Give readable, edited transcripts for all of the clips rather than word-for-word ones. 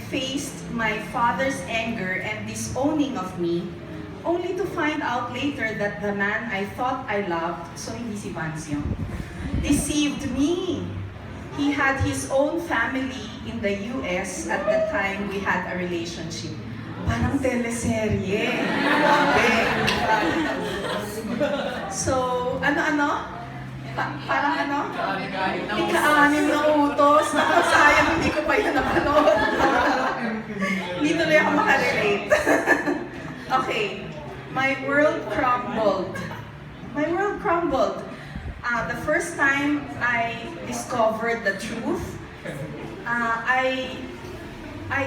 faced my father's anger and disowning of me, only to find out later that the man I thought I loved, so hindi si Vance yun, deceived me. He had his own family in the US at the time we had a relationship. Parang teleserye. So, ano-ano? Parang ano? Ika-anim na utos. Sayang, hindi ko pa yun napanood. Hindi tuloy ako makarelate. Okay. My world crumbled. My world crumbled. The first time I discovered the truth, I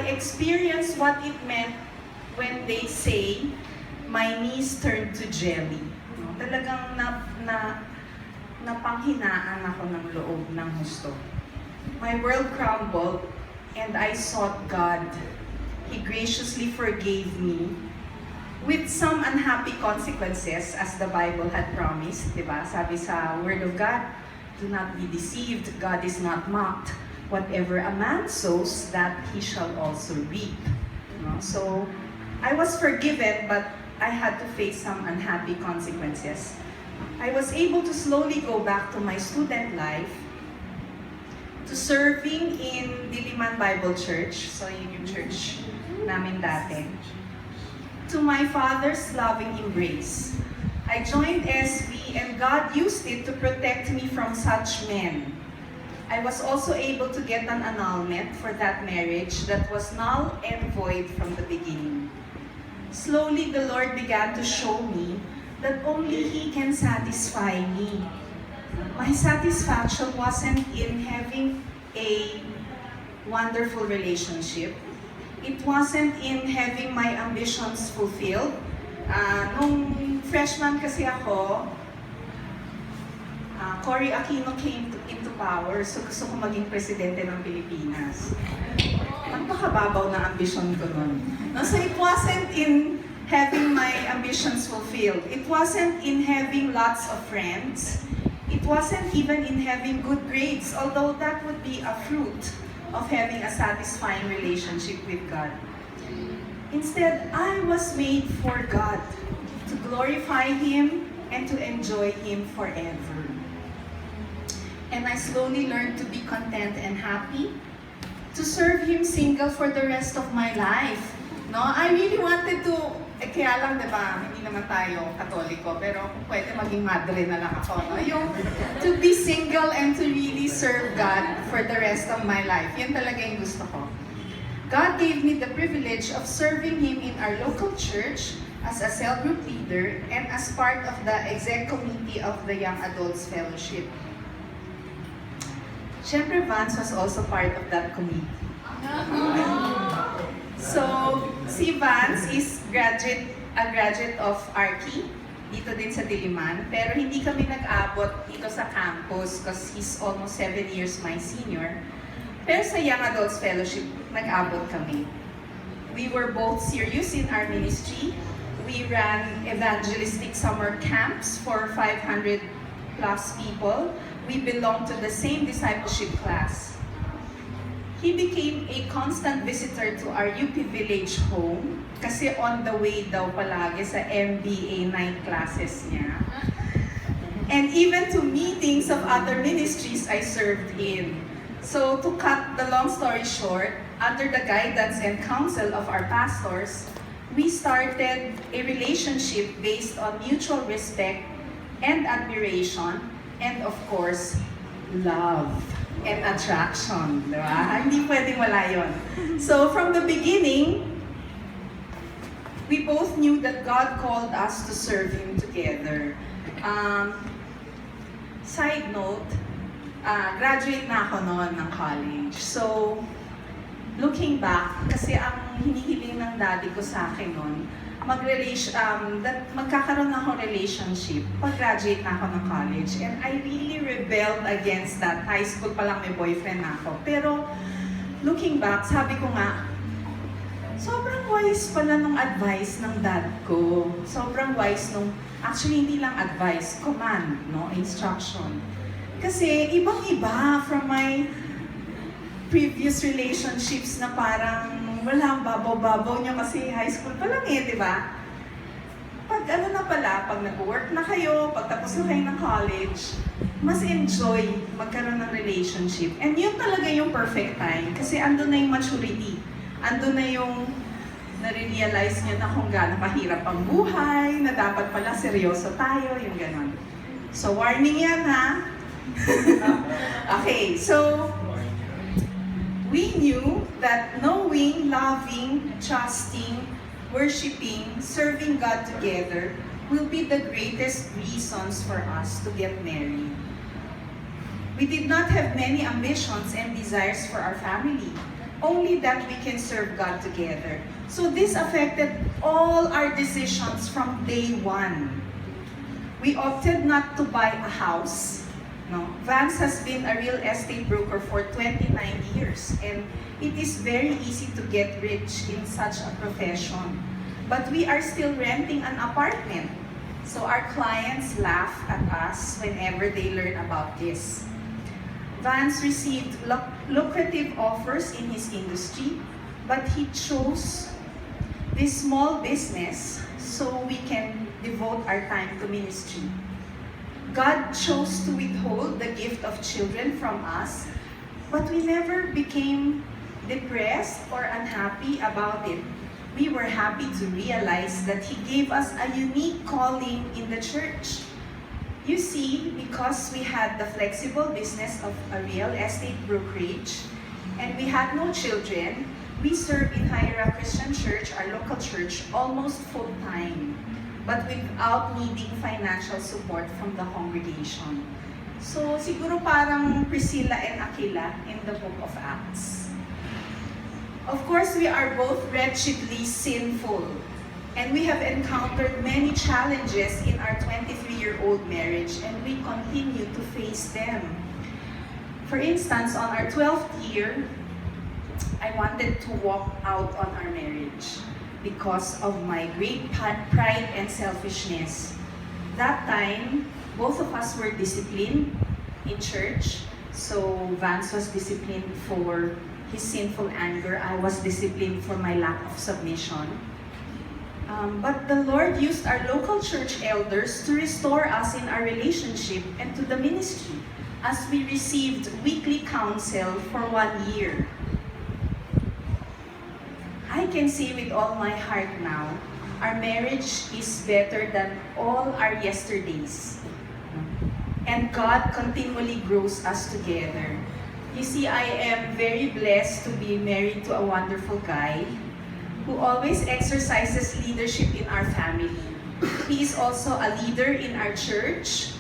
experienced what it meant when they say, my knees turned to jelly. No? Talagang napanghinaan ako ng loob ng husto. My world crumbled and I sought God. He graciously forgave me with some unhappy consequences as the Bible had promised, di ba? Sabi sa Word of God, do not be deceived, God is not mocked. Whatever a man sows, that he shall also reap. No? So, I was forgiven, but I had to face some unhappy consequences. I was able to slowly go back to my student life, to serving in Diliman Bible Church, so yun yung church namin dati, to my father's loving embrace. I joined SV and God used it to protect me from such men. I was also able to get an annulment for that marriage that was null and void from the beginning. Slowly, the Lord began to show me that only He can satisfy me. My satisfaction wasn't in having a wonderful relationship. It wasn't in having my ambitions fulfilled. Nung freshman kasi ako, Cory Aquino came into power, so gusto ko maging presidente ng Pilipinas. Magpakababaw na ambisyon ko nun. No, so it wasn't in having my ambitions fulfilled. It wasn't in having lots of friends. It wasn't even in having good grades, although that would be a fruit of having a satisfying relationship with God. Instead, I was made for God, to glorify Him and to enjoy Him forever. And I slowly learned to be content and happy, to serve Him single for the rest of my life. No, I really wanted to, kaya lang, diba, hindi naman tayo Katoliko, pero kung pwede maging madre na lang ako, no? Yung to be single and to really serve God for the rest of my life. Yan talaga yung gusto ko. God gave me the privilege of serving Him in our local church as a cell group leader and as part of the exec committee of the Young Adults Fellowship. Siyempre, Vance was also part of that committee. So, si Vance is a graduate of Archie, dito din sa Diliman, pero hindi kami nag-abot dito sa campus because he's almost 7 years my senior. Pero sa Young Adults Fellowship, nag-abot kami. We were both serious in our ministry. We ran evangelistic summer camps for 500 plus people. We belonged to the same discipleship class. He became a constant visitor to our UP Village home kasi on the way daw palagi sa MBA night classes niya. And even to meetings of other ministries I served in. So to cut the long story short, under the guidance and counsel of our pastors, we started a relationship based on mutual respect and admiration, and of course, love and attraction, di ba? Hindi pwedeng wala yun. So from the beginning, we both knew that God called us to serve Him together. Side note, graduate na ako noon ng college. So, looking back, kasi ang hinihiling ng daddy ko sa akin noon, magkakaroon na akong relationship pag-graduate na ako ng college. And I really rebelled against that. High school pa lang may boyfriend na ako. Pero, looking back, sabi ko nga, sobrang wise pala nung advice ng dad ko. Sobrang wise nung, actually hindi lang advice, command, no? Instruction. Kasi ibang-iba from my previous relationships na parang wala, babaw-babaw niya kasi high school pa lang di ba? Pag ano na pala, pag nag-work na kayo, pag tapos na kayo ng college, mas enjoy magkaroon ng relationship. And yun talaga yung perfect time kasi andun na yung maturity. Andun na yung nare-realize niya na kung gaano kahirap ang buhay, na dapat pala seryoso tayo, yung ganon. So, warning yan ha. Okay, so, we knew that knowing, loving, trusting, worshiping, serving God together will be the greatest reasons for us to get married. We did not have many ambitions and desires for our family, only that we can serve God together. So this affected all our decisions from day one. We opted not to buy a house. No. Vance has been a real estate broker for 29 years, and it is very easy to get rich in such a profession. But we are still renting an apartment, so our clients laugh at us whenever they learn about this. Vance received lucrative offers in his industry, but he chose this small business so we can devote our time to ministry. God chose to withhold the gift of children from us, but we never became depressed or unhappy about it. We were happy to realize that He gave us a unique calling in the church. You see, because we had the flexible business of a real estate brokerage, and we had no children, we served in Hira Christian Church, our local church, almost full-time, but without needing financial support from the congregation. So, siguro parang Priscilla and Aquila in the book of Acts. Of course, we are both wretchedly sinful, and we have encountered many challenges in our 23-year-old marriage, and we continue to face them. For instance, on our 12th year, I wanted to walk out on our marriage because of my great pride and selfishness. That time, both of us were disciplined in church. So Vance was disciplined for his sinful anger. I was disciplined for my lack of submission. But the Lord used our local church elders to restore us in our relationship and to the ministry as we received weekly counsel for 1 year. I can say with all my heart now, our marriage is better than all our yesterdays. And God continually grows us together. You see, I am very blessed to be married to a wonderful guy who always exercises leadership in our family. He is also a leader in our church.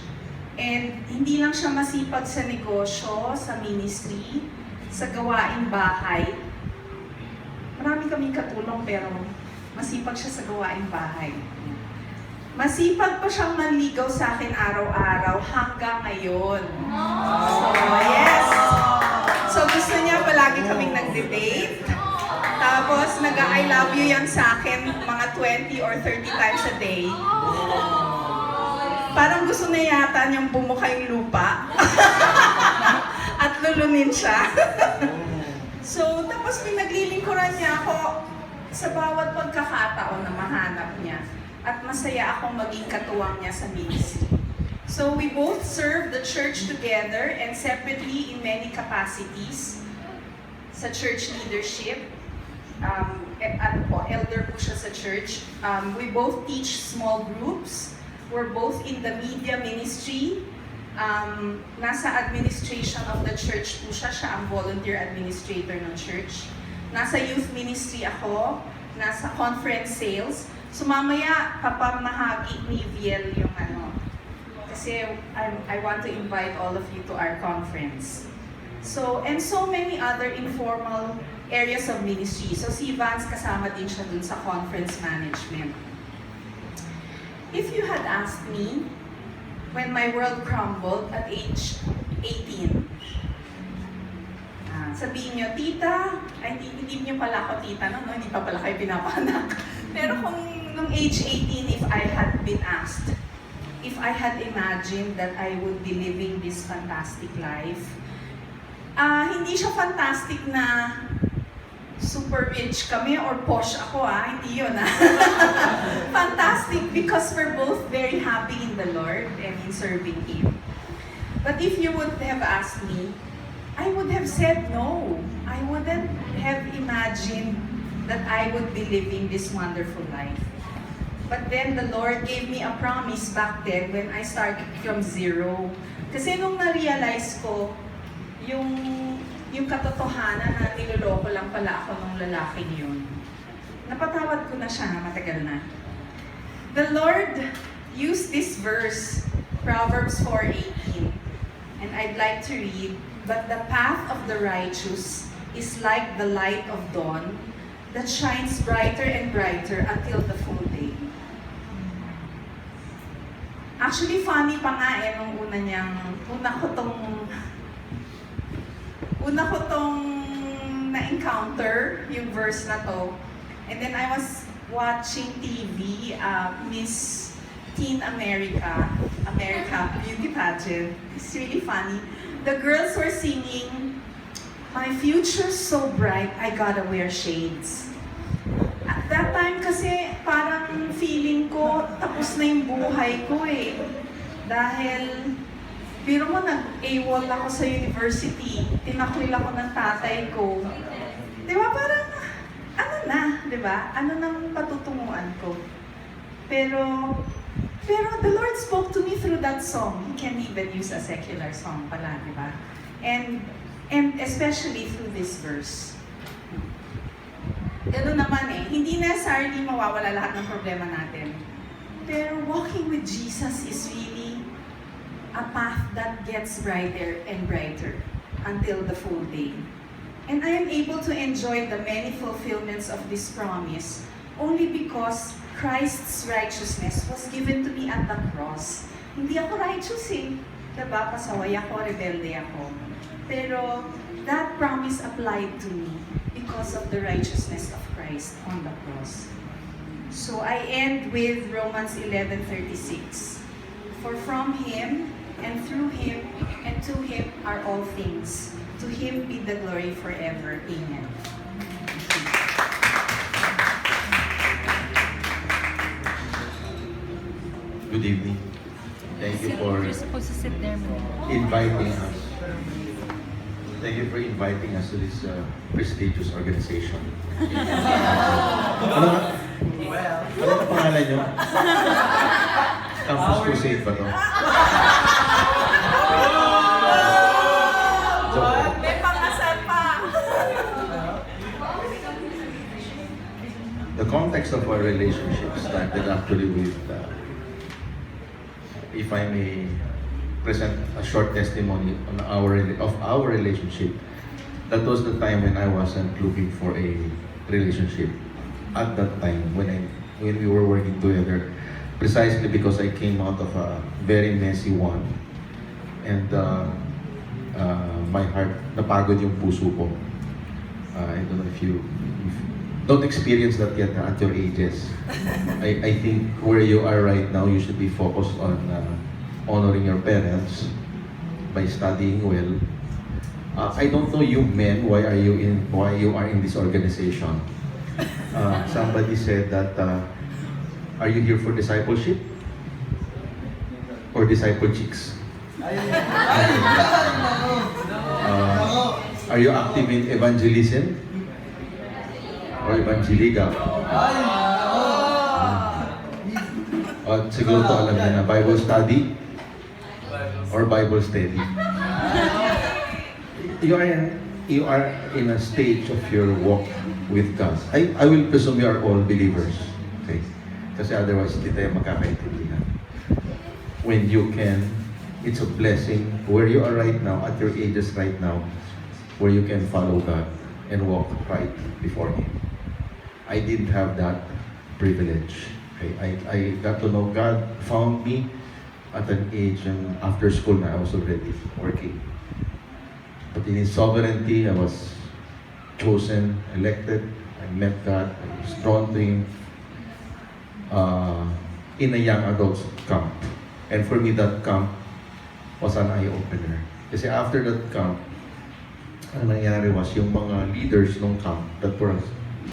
And hindi lang siya masipag sa negosyo, sa ministry, sa gawaing bahay. Marami kaming katulong pero masipag siya sa gawaing bahay. Masipag pa siyang manligaw sa akin araw-araw hanggang ngayon. So, yes! So, gusto niya palagi kaming nag-debate. Tapos, nag-I love you yan sa akin mga 20 or 30 times a day. Parang gusto na yata niyang bumuka yung lupa. At lulunin siya. So, tapos pinaglilingkuran niya ako sa bawat pagkakataon na mahanap niya. At masaya akong maging katuwang niya sa ministry. So, we both serve the church together and separately in many capacities. Sa church leadership, elder po siya sa church. We both teach small groups. We're both in the media ministry. Nasa administration of the church po siya. Siya ang volunteer administrator ng church. Nasa youth ministry ako. Nasa conference sales. So mamaya, papamahagi ni Viel yung ano. Kasi I want to invite all of you to our conference. So, and so many other informal areas of ministry. So si Vance kasama din siya dun sa conference management. If you had asked me, when my world crumbled at age 18, sabihin niyo, tita, ay hindi niyo pala ako tita, no? Hindi pa pala kayo pinapanak. Pero kung nung age 18, if I had been asked, if I had imagined that I would be living this fantastic life, hindi siya fantastic na super super rich kami or posh ako hindi yun Fantastic because we're both very happy in the Lord and in serving Him. But if you would have asked me, I would have said no. I wouldn't have imagined that I would be living this wonderful life. But then the Lord gave me a promise back then when I started from zero. Kasi nung na-realize ko, yung katotohanan na niloloko lang pala ako nung lalaking yun, napatawad ko na siya na matagal na. The Lord used this verse, Proverbs 4:18, and I'd like to read, "But the path of the righteous is like the light of dawn that shines brighter and brighter until the full day." Actually, funny pa nga nung una ko tong na-encounter yung verse na to. And then I was watching TV, Miss Teen America beauty pageant. It's really funny. The girls were singing, "My future's so bright, I gotta wear shades." At that time kasi parang feeling ko tapos na yung buhay ko Dahil biro mo nag-AWOL ako sa university, tinakwil ako ng tatay ko. Di ba parang ano na, di ba? Ano nang patutunguhan ko? Pero the Lord spoke to me through that song. He can even use a secular song pala, di ba? And especially through this verse. Gano'n naman hindi necessarily mawawala lahat ng problema natin. Pero walking with Jesus is really a path that gets brighter and brighter until the full day. And I am able to enjoy the many fulfillments of this promise only because Christ's righteousness was given to me at the cross. Hindi ako righteous Diba? Pasaway ako, rebelde ako. Pero that promise applied to me because of the righteousness of Christ on the cross. So I end with Romans 11:36. For from Him, and through Him, and to Him are all things. To Him be the glory forever. Amen. Good evening. Thank you for You're supposed to sit there, man. inviting us. Thank you for inviting us to this prestigious organization. Ano ang pangalan nyo? Campus Crusade ba to? May pangasal pa! The context of our relationship started actually with, if I may present a short testimony on of our relationship. That was the time when I wasn't looking for a relationship. At that time, when we were working together, precisely because I came out of a very messy one, and my heart, napagod yung puso ko. I don't know if you don't experience that yet at your ages. I think where you are right now, you should be focused on honoring your parents by studying well. I don't know you men, why you are in this organization. Somebody said that, are you here for discipleship? Or disciple chicks? Are you active in evangelism? Or evangelical? Siguro to alam niyo na, Bible study? Or Bible study? You are in a stage of your walk with God. I will presume you are all believers. Okay? Kasi otherwise, hindi tayo magkakaintindihan. When you can, it's a blessing where you are right now, at your ages right now, where you can follow God and walk right before Him. I didn't have that privilege. Okay? I got to know God, found me at an age, and after school na I was already working. But in His sovereignty, I was chosen, elected. I met God. I was drawn to Him in a young adults camp. And for me, that camp was an eye-opener. Kasi after that camp, ang nangyari was yung mga leaders ng camp that were